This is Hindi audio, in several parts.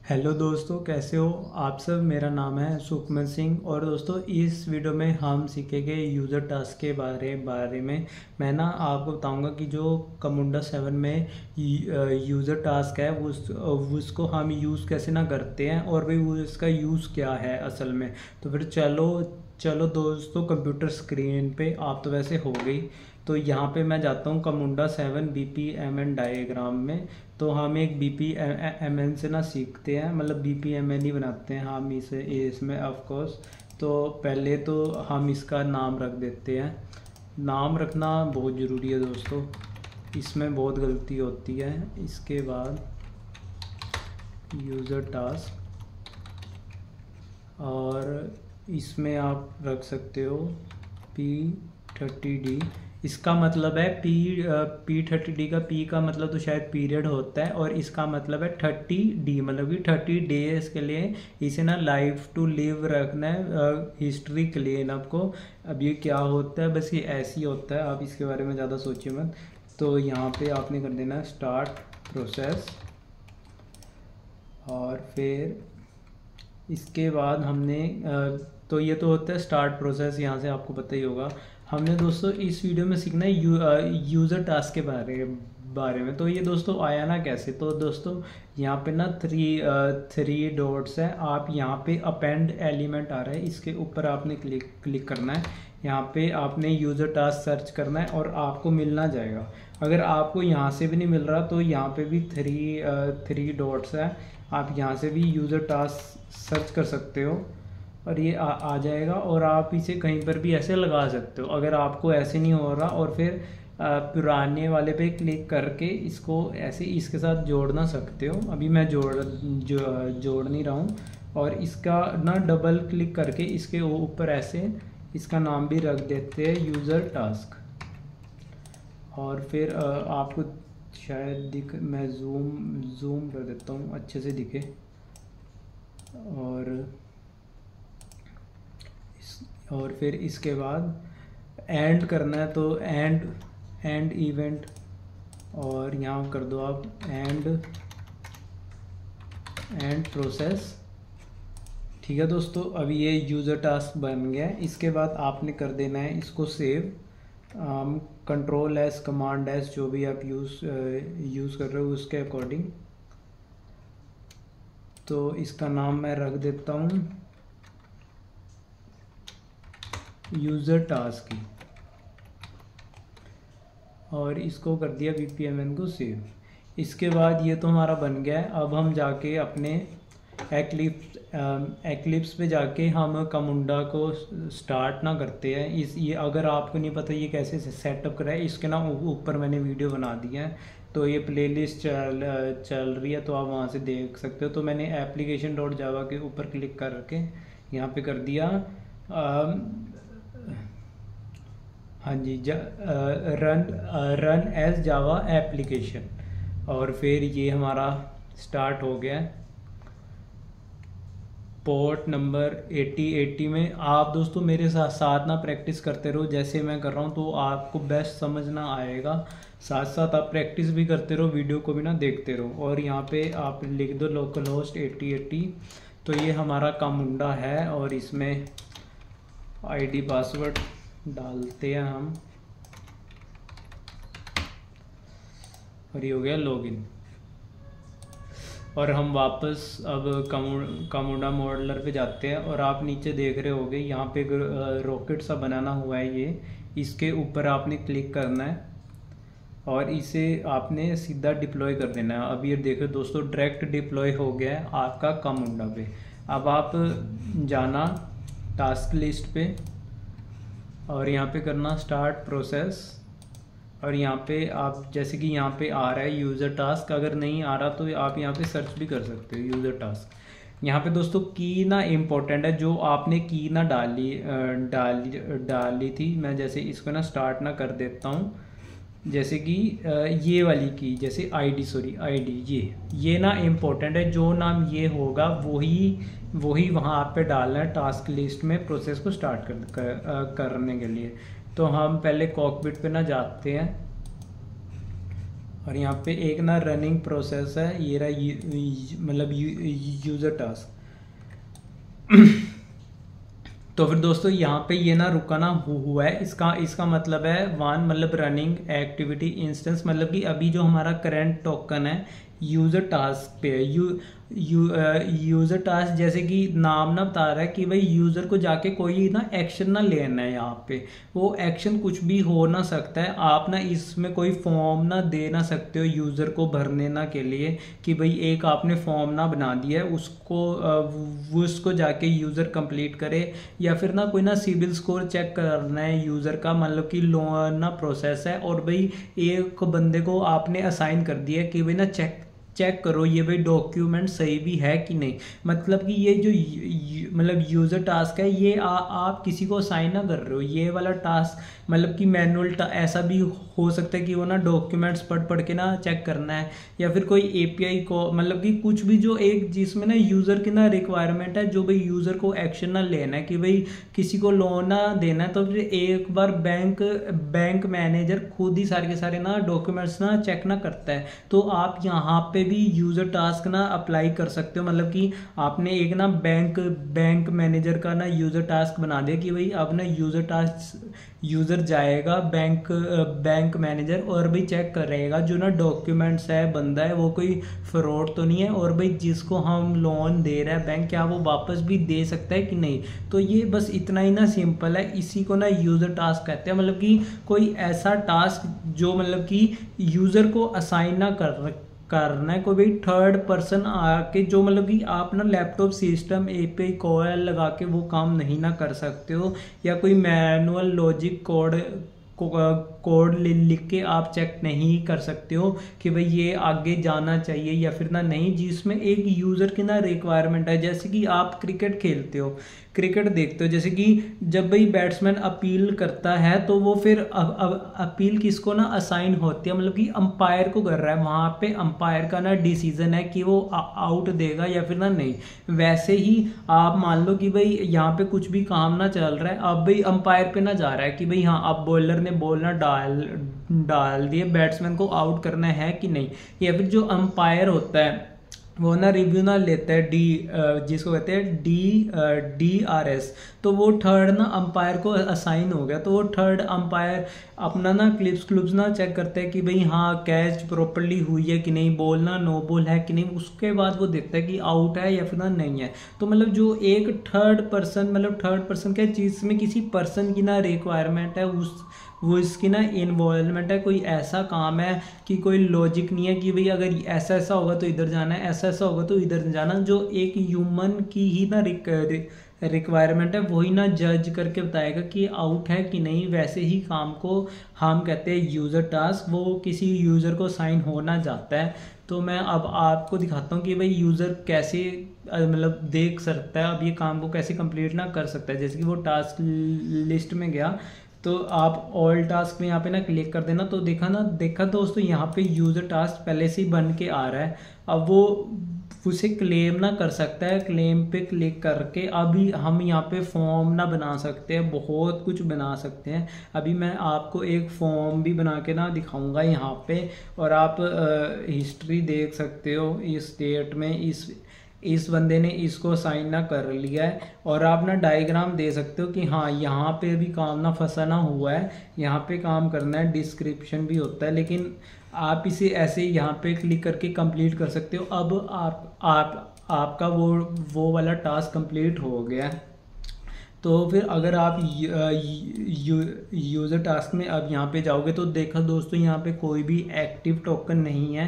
हेलो दोस्तों, कैसे हो आप सब। मेरा नाम है सुखमन सिंह और दोस्तों इस वीडियो में हम सीखेंगे यूज़र टास्क के बारे में। मैं ना आपको बताऊंगा कि जो कमुंडा 7 में यूज़र टास्क है उसको हम यूज़ कैसे ना करते हैं और भाई वो इसका यूज़ क्या है असल में। तो फिर चलो चलो दोस्तों, कंप्यूटर स्क्रीन पे आप तो वैसे हो गई। तो यहाँ पे मैं जाता हूँ कमुंडा 7 BPMN डायग्राम में। तो हम एक BPMN से ना सीखते हैं, मतलब BPMN ही बनाते हैं हम इसे इसमें ऑफ कोर्स। तो पहले तो हम इसका नाम रख देते हैं। नाम रखना बहुत ज़रूरी है दोस्तों, इसमें बहुत गलती होती है। इसके बाद यूज़र टास्क, और इसमें आप रख सकते हो P30D। इसका मतलब है P30D का P का मतलब तो शायद पीरियड होता है, और इसका मतलब है 30D, मतलब कि 30 डेज के लिए इसे ना लाइफ टू लिव रखना है, हिस्ट्री क्लीन आपको। अब ये क्या होता है, बस ये ऐसे ही होता है, आप इसके बारे में ज़्यादा सोचिए मत। तो यहाँ पे आपने कर देना स्टार्ट प्रोसेस, और फिर इसके बाद हमने तो ये तो होता है स्टार्ट प्रोसेस, यहाँ से आपको पता ही होगा। हमने दोस्तों इस वीडियो में सीखना है यूज़र टास्क के बारे में। तो ये दोस्तों आया ना कैसे, तो दोस्तों यहाँ पे ना थ्री डॉट्स है। आप यहाँ पे अपेंड एलिमेंट आ रहा है, इसके ऊपर आपने क्लिक करना है। यहाँ पे आपने यूज़र टास्क सर्च करना है और आपको मिलना जाएगा। अगर आपको यहाँ से भी नहीं मिल रहा तो यहाँ पे भी थ्री डॉट्स है, आप यहाँ से भी यूज़र टास्क सर्च कर सकते हो और ये आ जाएगा। और आप इसे कहीं पर भी ऐसे लगा सकते हो अगर आपको ऐसे नहीं हो रहा, और फिर पुराने वाले पे क्लिक करके इसको ऐसे इसके साथ जोड़ना सकते हो। अभी मैं जोड़ नहीं रहा हूँ। और इसका ना डबल क्लिक करके इसके ऊपर ऐसे इसका नाम भी रख देते हैं यूज़र टास्क। और फिर आपको शायद मैं जूम कर देता हूँ अच्छे से दिखे। और फिर इसके बाद एंड करना है, तो एंड इवेंट, और यहाँ कर दो आप एंड प्रोसेस। ठीक है दोस्तों, अभी ये यूज़र टास्क बन गया है। इसके बाद आपने कर देना है इसको सेव। Ctrl+S Command+S जो भी आप यूज़ कर रहे हो उसके अकॉर्डिंग। तो इसका नाम मैं रख देता हूँ यूज़र टास्क की, और इसको कर दिया BPMN को सेव। इसके बाद ये तो हमारा बन गया है। अब हम जाके अपने एक्लिप्स पे जाके हम कमुंडा को स्टार्ट ना करते हैं। ये अगर आपको नहीं पता ये कैसे सेटअप करा है, इसके ना ऊपर मैंने वीडियो बना दिया है। तो ये प्लेलिस्ट चल रही है, तो आप वहाँ से देख सकते हो। तो मैंने application.java के ऊपर क्लिक करके यहाँ पे कर दिया हाँ जी, रन एज जावा एप्लीकेशन। और फिर ये हमारा स्टार्ट हो गया है। पोर्ट नंबर 8080 में आप दोस्तों मेरे साथ ना प्रैक्टिस करते रहो जैसे मैं कर रहा हूँ, तो आपको बेस्ट समझना आएगा। साथ साथ आप प्रैक्टिस भी करते रहो, वीडियो को भी ना देखते रहो। और यहाँ पे आप लिख दो लोकल होस्ट 8080। तो ये हमारा कमुंडा है, और इसमें आईडी पासवर्ड डालते हैं हम, और ये हो गया लॉगिन। और हम वापस अब कमुंडा मॉडलर पे जाते हैं, और आप नीचे देख रहे होगे यहाँ पे रॉकेट सा बनाना हुआ है। ये इसके ऊपर आपने क्लिक करना है और इसे आपने सीधा डिप्लॉय कर देना है। अब ये देखो दोस्तों, डायरेक्ट डिप्लॉय हो गया है आपका कमुंडा पे। अब आप जाना टास्क लिस्ट पे, और यहाँ पे करना स्टार्ट प्रोसेस। और यहाँ पे आप जैसे कि यहाँ पे आ रहा है यूज़र टास्क, अगर नहीं आ रहा तो आप यहाँ पे सर्च भी कर सकते हो यूज़र टास्क। यहाँ पे दोस्तों की ना इम्पोर्टेंट है, जो आपने की ना डाली थी। मैं जैसे इसको ना स्टार्ट ना कर देता हूँ, जैसे कि ये वाली की, जैसे आईडी ये ना इम्पोर्टेंट है। जो नाम ये होगा वही वहाँ आप पे डालना है टास्क लिस्ट में प्रोसेस को स्टार्ट करने के लिए। तो हम पहले कॉकपिट पे ना जाते हैं, और यहाँ पे एक ना रनिंग प्रोसेस है, ये रहा मतलब यूज़र टास्क। तो फिर दोस्तों यहाँ पे ये ना रुकाना हुआ है, इसका इसका मतलब है वन मतलब रनिंग एक्टिविटी इंस्टेंस, मतलब कि अभी जो हमारा करंट टोकन है यूज़र टास्क पे है। यूज़र टास्क जैसे कि नाम ना बता रहा है कि भाई यूज़र को जाके कोई ना एक्शन ना लेना है, यहाँ पे वो एक्शन कुछ भी हो ना सकता है। आप ना इसमें कोई फॉर्म ना दे ना सकते हो यूज़र को भरने ना के लिए कि भाई एक आपने फॉर्म ना बना दिया है, उसको वो उसको जाके यूज़र कंप्लीट करे, या फिर ना कोई ना सिबिल स्कोर चेक करना है यूज़र का, मतलब कि लोन ना प्रोसेस है और भाई एक बंदे को आपने असाइन कर दिया है कि भाई ना चेक करो ये भाई डॉक्यूमेंट सही भी है कि नहीं। मतलब कि ये जो मतलब यूज़र टास्क है ये आप किसी को असाइन ना कर रहे हो, ये वाला टास्क मतलब कि मैनुअल ऐसा भी हो सकता है कि वो ना डॉक्यूमेंट्स पढ़ के ना चेक करना है, या फिर कोई एपीआई को मतलब कि कुछ भी जो एक जिसमें ना यूज़र की ना रिक्वायरमेंट है, जो भाई यूज़र को एक्शन ना लेना है कि भाई किसी को लोन ना देना है, तो फिर एक बार बैंक मैनेजर खुद ही सारे के सारे ना डॉक्यूमेंट्स ना चेक ना करता है। तो आप यहाँ पे भी यूज़र टास्क ना अप्लाई कर सकते हो, मतलब कि आपने एक ना बैंक मैनेजर का ना यूज़र टास्क बना दिया कि भाई अब ना यूज़र जाएगा बैंक मैनेजर और भाई चेक करेगा जो ना डॉक्यूमेंट्स है बंदा है वो कोई फ्रॉड तो नहीं है, और भाई जिसको हम लोन दे रहा है बैंक क्या वो वापस भी दे सकता है कि नहीं। तो ये बस इतना ही ना सिंपल है, इसी को ना यूज़र टास्क कहते हैं, मतलब कि कोई ऐसा टास्क जो मतलब कि यूज़र को असाइन ना करना है कोई भी थर्ड पर्सन आके, जो मतलब कि आप ना लैपटॉप सिस्टम एपीआई कॉल लगा के वो काम नहीं ना कर सकते हो, या कोई मैनुअल लॉजिक कोड लिख के आप चेक नहीं कर सकते हो कि भाई ये आगे जाना चाहिए या फिर ना नहीं, जिसमें एक यूज़र की ना रिक्वायरमेंट है। जैसे कि आप क्रिकेट खेलते हो, क्रिकेट देखते हो, जैसे कि जब भाई बैट्समैन अपील करता है तो वो फिर अपील किसको ना असाइन होती है, मतलब कि अंपायर को कर रहा है, वहाँ पे अंपायर का ना डिसीजन है कि वो आउट देगा या फिर ना नहीं। वैसे ही आप मान लो कि भाई यहाँ पे कुछ भी काम ना चल रहा है, अब भाई अंपायर पे ना जा रहा है कि भाई हाँ अब बॉलर ने बॉल ना डाल दिए, बैट्समैन को आउट करना है कि नहीं, या फिर जो अंपायर होता है वो ना रिव्यू ना लेता है जिसको कहते हैं DRS, तो वो थर्ड ना अंपायर को असाइन हो गया, तो वो थर्ड अंपायर अपना ना क्लिप्स ना चेक करते हैं कि भाई हाँ कैच प्रॉपर्ली हुई है कि नहीं, बॉल ना नो बॉल है कि नहीं, उसके बाद वो देखता है कि आउट है या फिर ना नहीं है। तो मतलब जो एक थर्ड पर्सन क्या चीज़ में किसी पर्सन की ना रिक्वायरमेंट है, वो इसकी ना इन्वॉल्वमेंट है, कोई ऐसा काम है कि कोई लॉजिक नहीं है कि भाई अगर ऐसा ऐसा होगा तो इधर जाना है, ऐसा ऐसा होगा तो इधर जाना, जो एक ह्यूमन की ही ना रिक्वायरमेंट है वही ना जज करके बताएगा कि आउट है कि नहीं। वैसे ही काम को हम कहते हैं यूज़र टास्क, वो किसी यूज़र को साइन होना जाता है। तो मैं अब आपको दिखाता हूँ कि भाई यूज़र कैसे मतलब देख सकता है, अब ये काम को कैसे कंप्लीट ना कर सकता है। जैसे कि वो टास्क लिस्ट में गया तो आप ऑल टास्क में यहाँ पे ना क्लिक कर देना, तो देखा दोस्तों यहाँ पे यूज़र टास्क पहले से ही बन के आ रहा है। अब वो उसे क्लेम ना कर सकता है, क्लेम पे क्लिक करके अभी हम यहाँ पे फॉर्म ना बना सकते हैं, बहुत कुछ बना सकते हैं। अभी मैं आपको एक फॉर्म भी बना के ना दिखाऊंगा यहाँ पे, और आप हिस्ट्री देख सकते हो इस डेट में इस बंदे ने इसको साइन ना कर लिया है, और आप ना डायग्राम दे सकते हो कि हाँ यहाँ पे भी काम ना फंसा ना हुआ है, यहाँ पे काम करना है। डिस्क्रिप्शन भी होता है, लेकिन आप इसे ऐसे यहाँ पे क्लिक करके कंप्लीट कर सकते हो। अब आपका वो वाला टास्क कंप्लीट हो गया है। तो फिर अगर आप यूज़र टास्क में अब यहाँ पे जाओगे तो देखा दोस्तों यहाँ पे कोई भी एक्टिव टोकन नहीं है।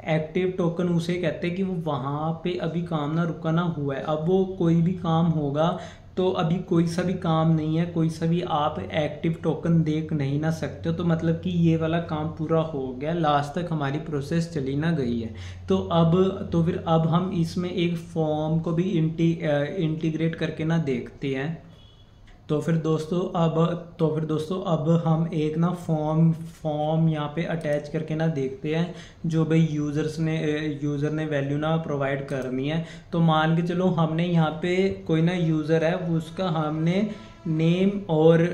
एक्टिव टोकन उसे कहते हैं कि वो वहाँ पे अभी काम ना रुका ना हुआ है। अब वो कोई भी काम होगा तो अभी कोई सा भी काम नहीं है, कोई सा भी आप एक्टिव टोकन देख नहीं ना सकते हो। तो मतलब कि ये वाला काम पूरा हो गया, लास्ट तक हमारी प्रोसेस चली ना गई है। तो फिर अब हम इसमें एक फॉर्म को भी इंटीग्रेट करके ना देखते हैं। तो फिर दोस्तों अब हम एक ना फॉर्म यहाँ पे अटैच करके ना देखते हैं, जो भाई यूज़र ने वैल्यू ना प्रोवाइड करनी है। तो मान के चलो हमने यहाँ पे कोई ना यूज़र है, उसका हमने नेम और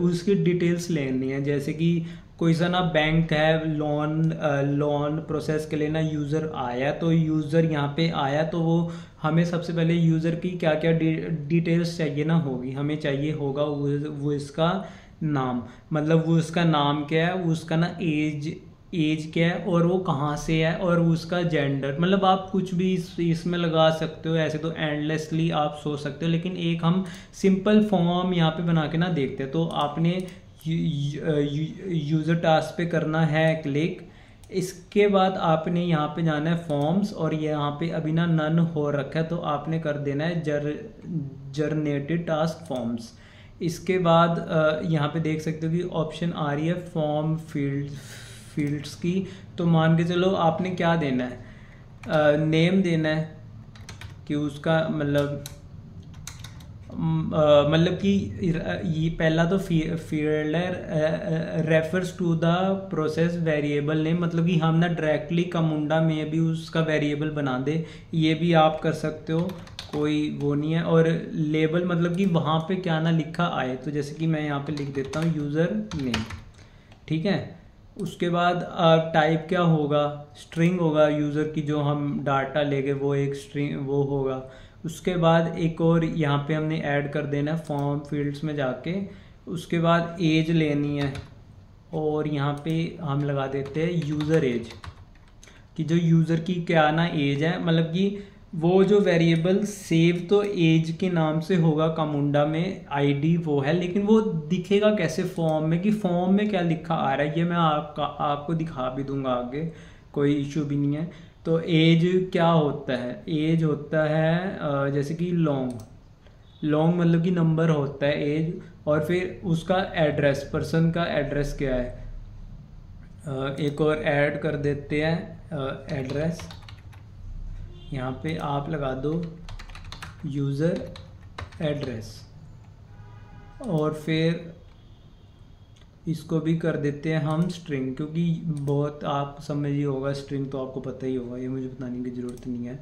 उसकी डिटेल्स लेनी है। जैसे कि कोई सा ना बैंक है, लोन प्रोसेस के लिए ना यूज़र आया, तो यूज़र यहाँ पे आया तो वो हमें सबसे पहले यूज़र की क्या क्या डिटेल्स चाहिए ना होगी, हमें चाहिए होगा वो इसका नाम, मतलब वो उसका नाम क्या है, वो उसका ना एज क्या है, और वो कहाँ से है, और उसका जेंडर, मतलब आप कुछ भी इसमें लगा सकते हो। ऐसे तो एंडलेसली आप सोच सकते हो, लेकिन एक हम सिंपल फॉर्म यहाँ पे बना के ना देखते हैं। तो आपने यूज़र टास्क पे करना है क्लिक। इसके बाद आपने यहाँ पे जाना है फॉर्म्स, और ये यहाँ पे अभी ना नन हो रखा है, तो आपने कर देना है जनरेटेड टास्क फॉर्म्स। इसके बाद यहाँ पे देख सकते हो कि ऑप्शन आ रही है फॉर्म फील्ड्स की। तो मान के चलो आपने क्या देना है, नेम देना है कि उसका मतलब कि ये पहला तो फील्ड है refers to the process variable name, मतलब कि हम ना डायरेक्टली कमुंडा में भी उसका वेरिएबल बना दे, ये भी आप कर सकते हो, कोई वो नहीं है। और लेबल मतलब कि वहाँ पे क्या ना लिखा आए, तो जैसे कि मैं यहाँ पे लिख देता हूँ यूज़र नेम, ठीक है। उसके बाद टाइप क्या होगा, स्ट्रिंग होगा यूज़र की, जो हम डाटा लेंगे वो एक स्ट्रिंग वो होगा। उसके बाद एक और यहाँ पे हमने ऐड कर देना है फॉर्म फील्ड्स में जाके। उसके बाद एज लेनी है, और यहाँ पे हम लगा देते हैं यूज़र एज, कि जो यूज़र की क्या ना एज है, मतलब कि वो जो वेरिएबल सेव तो एज के नाम से होगा कमुंडा में, आईडी वो है, लेकिन वो दिखेगा कैसे फॉर्म में, कि फॉर्म में क्या लिखा आ रहा है, ये मैं आपको दिखा भी दूंगा आगे, कोई इशू भी नहीं है। तो एज क्या होता है, एज होता है जैसे कि लॉन्ग मतलब कि नंबर होता है एज, और फिर उसका एड्रेस, पर्सन का एड्रेस क्या है, एक और ऐड कर देते हैं एड्रेस, यहाँ पे आप लगा दो यूज़र एड्रेस, और फिर इसको भी कर देते हैं हम स्ट्रिंग, क्योंकि बहुत आप समझ ही होगा, स्ट्रिंग तो आपको पता ही होगा, ये मुझे बताने की ज़रूरत नहीं है।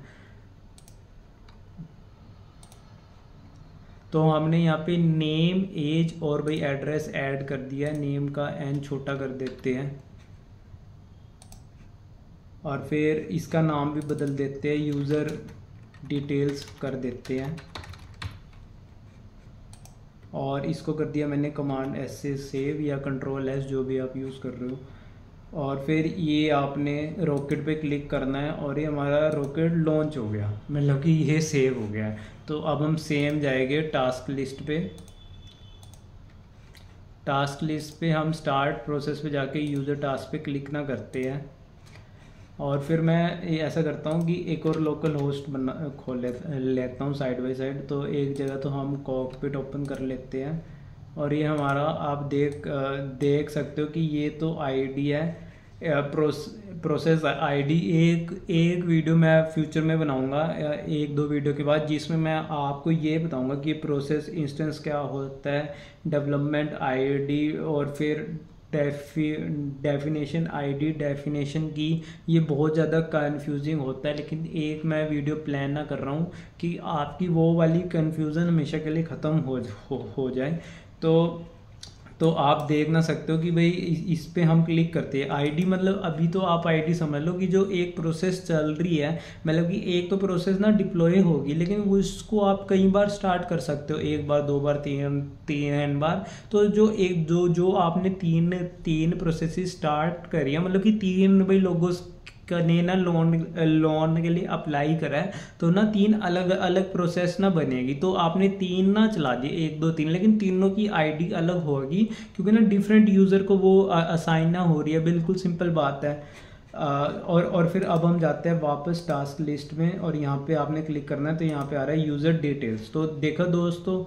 तो हमने यहाँ पे नेम, एज और भाई एड्रेस ऐड कर दिया है, नेम का एन छोटा कर देते हैं, और फिर इसका नाम भी बदल देते हैं, यूज़र डिटेल्स कर देते हैं, और इसको कर दिया मैंने कमांड एस से सेव, या कंट्रोल एस जो भी आप यूज़ कर रहे हो। और फिर ये आपने रॉकेट पे क्लिक करना है, और ये हमारा रॉकेट लॉन्च हो गया, मतलब कि ये सेव हो गया है। तो अब हम सेम जाएंगे टास्क लिस्ट पे, टास्क लिस्ट पे हम स्टार्ट प्रोसेस पे जाके यूज़र टास्क पे क्लिक ना करते हैं, और फिर मैं ऐसा करता हूँ कि एक और लोकल होस्ट खोल लेता हूँ साइड बाय साइड। तो एक जगह तो हम कॉकपिट ओपन कर लेते हैं, और ये हमारा आप देख सकते हो कि ये तो आईडी है, प्रोसेस आईडी। एक वीडियो मैं फ्यूचर में बनाऊंगा, एक दो वीडियो के बाद, जिसमें मैं आपको ये बताऊंगा कि प्रोसेस इंस्टेंस क्या होता है, डेवलपमेंट आईडी, और फिर डेफिनेशन आईडी, डेफिनेशन की, ये बहुत ज़्यादा कंफ्यूजिंग होता है। लेकिन एक मैं वीडियो प्लान ना कर रहा हूँ कि आपकी वो वाली कंफ्यूजन हमेशा के लिए ख़त्म हो जाए। तो आप देख ना सकते हो कि भाई इस पे हम क्लिक करते हैं आईडी, मतलब अभी तो आप आईडी समझ लो कि जो एक प्रोसेस चल रही है, मतलब कि एक तो प्रोसेस ना डिप्लॉय होगी, लेकिन वो इसको आप कई बार स्टार्ट कर सकते हो, एक बार, दो बार, तीन बार। तो जो आपने तीन प्रोसेस स्टार्ट करी है, मतलब कि तीन भाई लोगों ने ना लोन के लिए अप्लाई करा है, तो ना तीन अलग अलग प्रोसेस ना बनेगी। तो आपने तीन ना चला दिए, एक दो तीन, लेकिन तीनों की आईडी अलग होगी, क्योंकि ना डिफरेंट यूज़र को वो असाइन ना हो रही है, बिल्कुल सिंपल बात है। और फिर अब हम जाते हैं वापस टास्क लिस्ट में, और यहाँ पे आपने क्लिक करना है, तो यहाँ पे आ रहा है यूज़र डिटेल्स। तो देखो दोस्तों,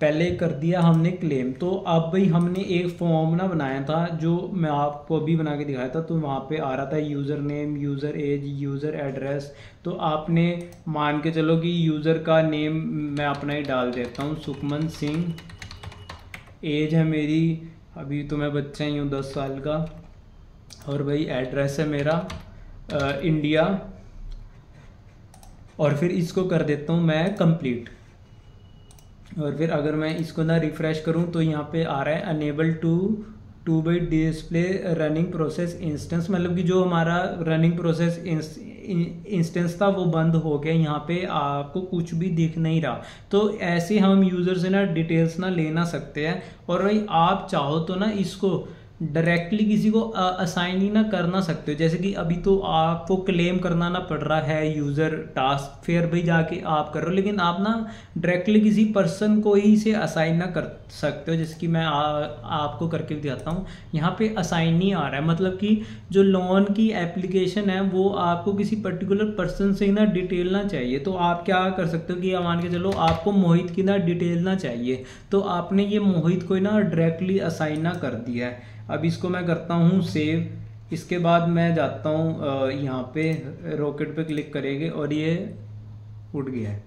पहले कर दिया हमने क्लेम, तो अब भाई हमने एक फॉर्म ना बनाया था, जो मैं आपको अभी बना के दिखाया था। तो वहाँ पे आ रहा था user name, user age, user address. तो आपने मान के चलो कि यूज़र का नेम मैं अपना ही डाल देता हूँ, सुखमन सिंह। एज है मेरी, अभी तो मैं बच्चा ही हूँ 10 साल का, और भाई एड्रेस है मेरा इंडिया, और फिर इसको कर देता हूँ मैं कंप्लीट। और फिर अगर मैं इसको ना रिफ़्रेश करूं, तो यहाँ पे आ रहा है enable to to by display running process instance, मतलब कि जो हमारा रनिंग प्रोसेस इंस्टेंस था वो बंद हो गया, यहाँ पे आपको कुछ भी दिख नहीं रहा। तो ऐसे हम यूज़र से ना डिटेल्स ना ले ना सकते हैं। और भाई आप चाहो तो ना इसको डायरेक्टली किसी को असाइन ही ना करना सकते हो। जैसे कि अभी तो आपको क्लेम करना ना पड़ रहा है यूज़र टास्क, फिर भी जाके आप कर रहे हो, लेकिन आप ना डायरेक्टली किसी पर्सन को ही से असाइन ना कर सकते हो। जैसे कि मैं आपको करके दिखाता हूँ। यहाँ पे असाइन नहीं आ रहा है, मतलब कि जो लोन की एप्लीकेशन है वो आपको किसी पर्टिकुलर पर्सन से ही ना डिटेल ना चाहिए। तो आप क्या कर सकते हो कि मान के चलो आपको मोहित की ना डिटेल ना चाहिए, तो आपने ये मोहित को ना डायरेक्टली असाइन ना कर दिया है। अब इसको मैं करता हूँ सेव। इसके बाद मैं जाता हूँ यहाँ पे रॉकेट पे क्लिक करेंगे और ये उड़ गया है।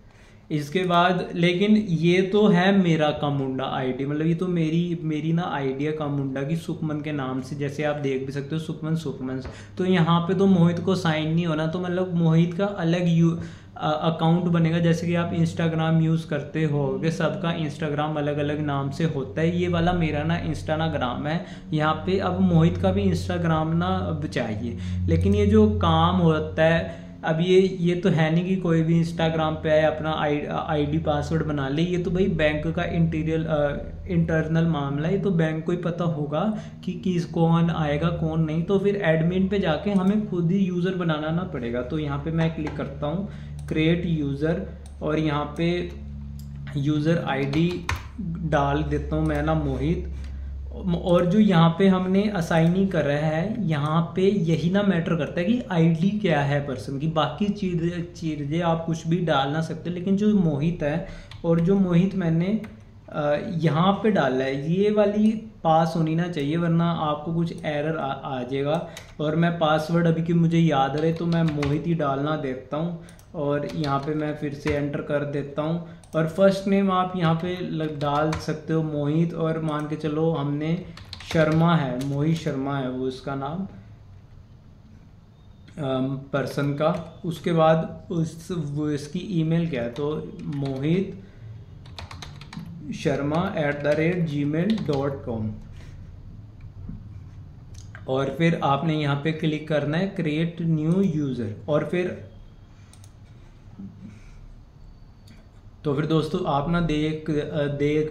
इसके बाद लेकिन ये तो है मेरा कामुंडा आईडी, मतलब ये तो मेरी ना आईडी है कामुंडा की सुखमन के नाम से, जैसे आप देख भी सकते हो सुखमन। तो यहाँ पे तो मोहित को साइन नहीं होना, तो मतलब मोहित का अलग अकाउंट बनेगा। जैसे कि आप इंस्टाग्राम यूज़ करते होगे, सबका इंस्टाग्राम अलग अलग नाम से होता है। ये वाला मेरा ना इंस्टाग्राम है, यहाँ पे अब मोहित का भी इंस्टाग्राम ना अब चाहिए। लेकिन ये जो काम होता है अब ये तो है नहीं कि कोई भी इंस्टाग्राम पे आए अपना आईडी पासवर्ड बना ले। ये तो भाई बैंक का इंटरनल मामला है, ये तो बैंक को ही पता होगा कि कौन आएगा कौन नहीं। तो फिर एडमिन पे जाके हमें खुद ही यूज़र बनाना ना पड़ेगा। तो यहाँ पे मैं क्लिक करता हूँ क्रिएट यूज़र, और यहाँ पे यूज़र आईडी डाल देता हूँ मैं ना मोहित। और जो यहाँ पे हमने असाइनिंग कर रहा है, यहाँ पे यही ना मैटर करता है कि आईडी क्या है पर्सन की। बाकी चीज़ें आप कुछ भी डाल ना सकते, लेकिन जो मोहित है और जो मोहित मैंने यहाँ पे डाला है ये वाली पास होनी ना चाहिए, वरना आपको कुछ एरर आ जाएगा। और मैं पासवर्ड अभी कि मुझे याद रहे तो मैं मोहित ही डालना देखता हूँ, और यहाँ पे मैं फिर से एंटर कर देता हूँ। और फर्स्ट नेम आप यहाँ पे डाल सकते हो मोहित, और मान के चलो हमने शर्मा है, मोहित शर्मा है वो इसका नाम पर्सन का। उसके बाद वो इसकी ईमेल क्या है, तो मोहित sharma@gmail.com। और फिर आपने यहाँ पे क्लिक करना है क्रिएट न्यू यूज़र। और फिर दोस्तों आप ना देख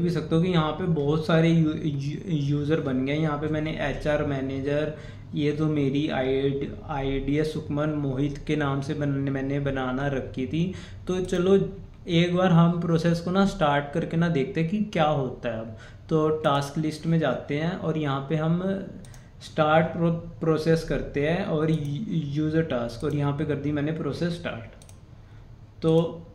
भी सकते हो कि यहाँ पे बहुत सारे यूज़र बन गए। यहाँ पे मैंने HR मैनेजर, ये तो मेरी आईडी है सुखमन मोहित के नाम से मैंने बनाना रखी थी। तो चलो एक बार हम प्रोसेस को ना स्टार्ट करके ना देखते हैं कि क्या होता है। अब तो टास्क लिस्ट में जाते हैं और यहाँ पे हम स्टार्ट प्रोसेस करते हैं और यूज़र टास्क, और यहाँ पे कर दी मैंने प्रोसेस स्टार्ट। तो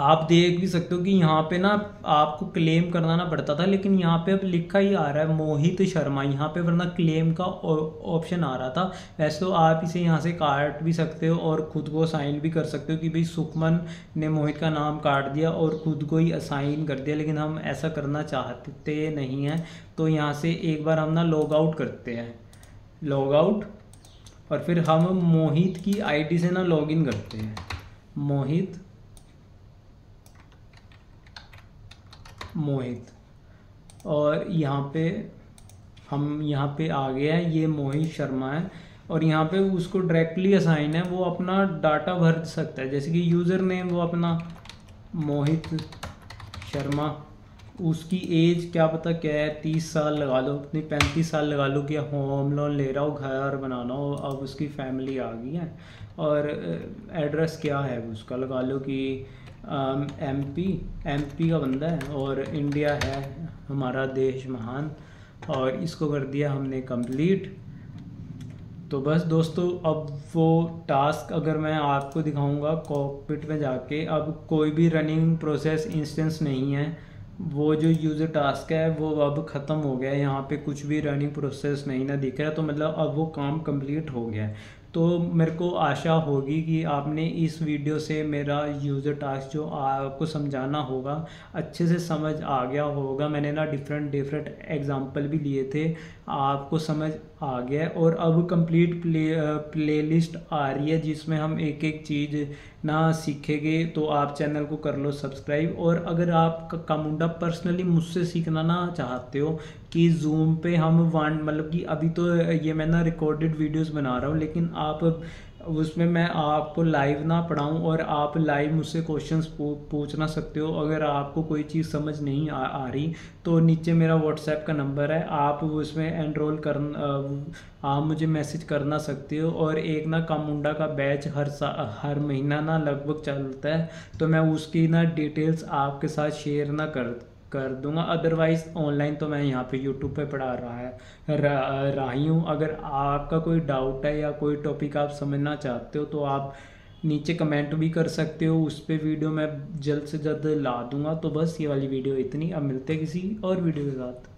आप देख भी सकते हो कि यहाँ पे ना आपको क्लेम करना ना पड़ता था, लेकिन यहाँ पे अब लिखा ही आ रहा है मोहित शर्मा यहाँ पे, वरना क्लेम का ऑप्शन आ रहा था। वैसे तो आप इसे यहाँ से काट भी सकते हो और खुद को असाइन भी कर सकते हो कि भाई सुखमन ने मोहित का नाम काट दिया और खुद को ही असाइन कर दिया, लेकिन हम ऐसा करना चाहते नहीं हैं। तो यहाँ से एक बार हम ना लॉग आउट करते हैं, लॉग आउट, और फिर हम मोहित की आईडी से ना लॉगिन करते हैं, मोहित। और यहाँ पे हम यहाँ पे आ गए हैं, ये मोहित शर्मा है, और यहाँ पे उसको डायरेक्टली असाइन है, वो अपना डाटा भर सकता है। जैसे कि यूज़र नेम वो अपना मोहित शर्मा, उसकी एज क्या पता क्या है, 30 साल लगा लो, अपनी 35 साल लगा लो कि होम लोन ले रहा हो, घर बनाना हो, अब उसकी फैमिली आ गई है। और एड्रेस क्या है उसका लगा लो कि एमपी का बंदा है और इंडिया है हमारा देश महान, और इसको कर दिया हमने कंप्लीट। तो बस दोस्तों अब वो टास्क अगर मैं आपको दिखाऊंगा कॉकपिट में जाके, अब कोई भी रनिंग प्रोसेस इंस्टेंस नहीं है, वो जो यूज़र टास्क है वो अब ख़त्म हो गया है। यहाँ पे कुछ भी रनिंग प्रोसेस नहीं ना दिख रहा, तो मतलब अब वो काम कंप्लीट हो गया है। तो मेरे को आशा होगी कि आपने इस वीडियो से मेरा यूज़र टास्क जो आपको समझाना होगा अच्छे से समझ आ गया होगा। मैंने ना डिफरेंट एग्जांपल भी लिए थे आपको समझ आ गया है। और अब कंप्लीट प्लेलिस्ट आ रही है जिसमें हम एक एक चीज़ ना सीखेंगे, तो आप चैनल को कर लो सब्सक्राइब। और अगर आप कामुंडा पर्सनली मुझसे सीखना ना चाहते हो कि जूम पे हम वन मतलब कि अभी तो ये मैं ना रिकॉर्डेड वीडियोस बना रहा हूँ, लेकिन आप उसमें मैं आपको लाइव ना पढ़ाऊँ और आप लाइव मुझसे क्वेश्चंस पूछना सकते हो। अगर आपको कोई चीज़ समझ नहीं आ रही तो नीचे मेरा व्हाट्सएप का नंबर है, आप उसमें एनरोल कर आप मुझे मैसेज करना सकते हो। और एक ना कामुंडा का बैच हर महीना ना लगभग चलता है, तो मैं उसकी ना डिटेल्स आपके साथ शेयर ना कर दूंगा। अदरवाइज़ ऑनलाइन तो मैं यहाँ पे यूट्यूब पे पढ़ा रहा ही हूँ। अगर आपका कोई डाउट है या कोई टॉपिक आप समझना चाहते हो तो आप नीचे कमेंट भी कर सकते हो, उस पर वीडियो मैं जल्द से जल्द ला दूंगा। तो बस ये वाली वीडियो इतनी, अब मिलते हैं किसी और वीडियो के साथ।